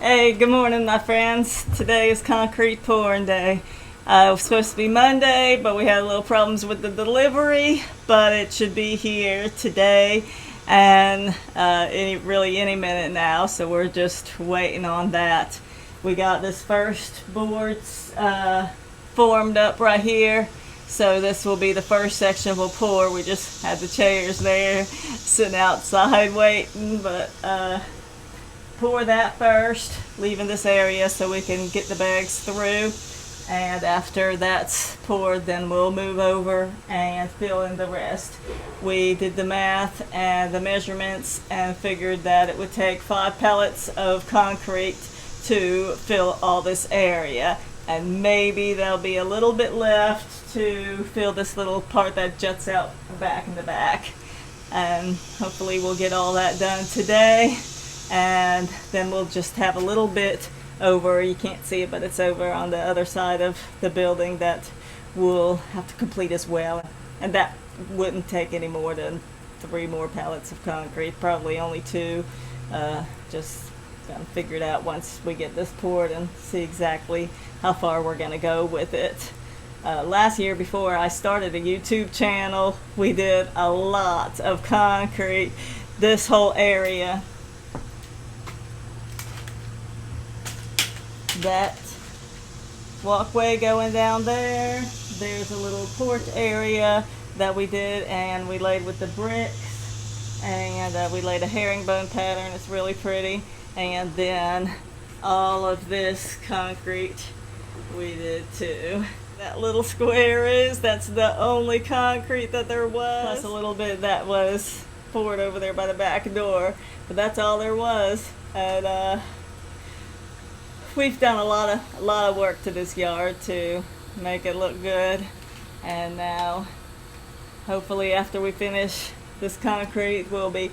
Hey, good morning, my friends. Today is concrete pouring day. It was supposed to be Monday, but we had a little problems with the delivery. But it should be here today, and any minute now. So we're just waiting on that. We got this first boards formed up right here. So this will be the first section we'll pour. We just had the chairs there, sitting outside waiting, but pour that first, leaving this area so we can get the bags through. And after that's poured, then we'll move over and fill in the rest. We did the math and the measurements and figured that it would take 5 pallets of concrete to fill all this area. And maybe there'll be a little bit left to fill this little part that juts out back in the back. And hopefully we'll get all that done today. And then we'll just have a little bit over, you can't see it, but it's over on the other side of the building that we'll have to complete as well. And that wouldn't take any more than 3 more pallets of concrete, probably only 2. Just gonna figure it out once we get this poured and see exactly how far we're gonna go with it. Last year, before I started a YouTube channel, we did a lot of concrete, this whole area. That walkway going down there, there's a little porch area that we did, and we laid with the bricks, and we laid a herringbone pattern. It's really pretty. And then all of this concrete we did too. That little square that's the only concrete that there was, plus a little bit that was poured over there by the back door, but that's all there was. And we've done a lot of work to this yard to make it look good, and now hopefully after we finish this concrete, we'll be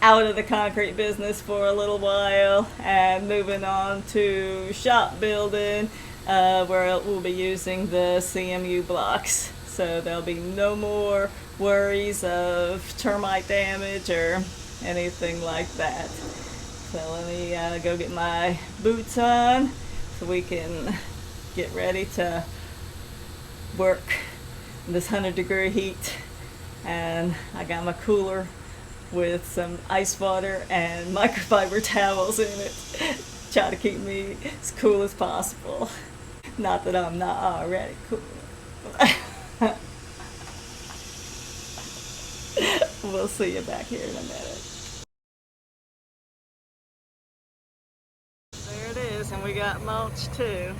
out of the concrete business for a little while and moving on to shop building, where we'll be using the CMU blocks. So there'll be no more worries of termite damage or anything like that. So let me go get my boots on so we can get ready to work in this 100-degree heat. And I got my cooler with some ice water and microfiber towels in it. Try to keep me as cool as possible. Not that I'm not already cool. We'll see you back here in a minute. There it is, and we got mulch too.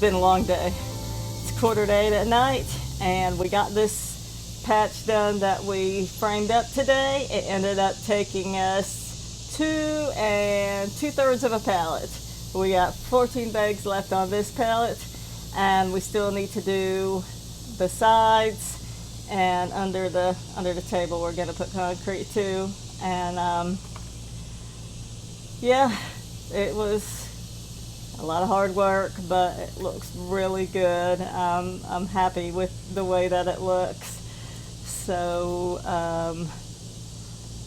been a long day. It's 7:45 at night, and we got this patch done that we framed up today. It ended up taking us 2 2/3 of a pallet. We got 14 bags left on this pallet, and we still need to do the sides and under the table. We're gonna put concrete too, and yeah, it was a lot of hard work, but it looks really good. I'm happy with the way that it looks. So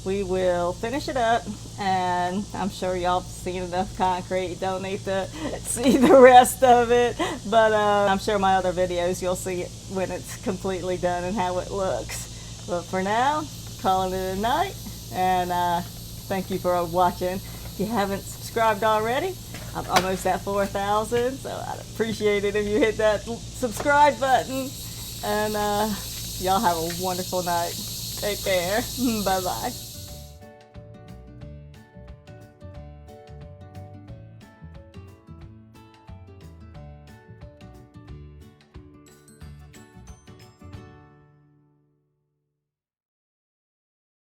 we will finish it up, and I'm sure y'all have seen enough concrete. You don't need to see the rest of it, but I'm sure my other videos you'll see it when it's completely done and how it looks. But for now, calling it a night, and thank you for watching. If you haven't subscribed already, I'm almost at 4,000, so I'd appreciate it if you hit that subscribe button. And y'all have a wonderful night. Take care. Bye-bye.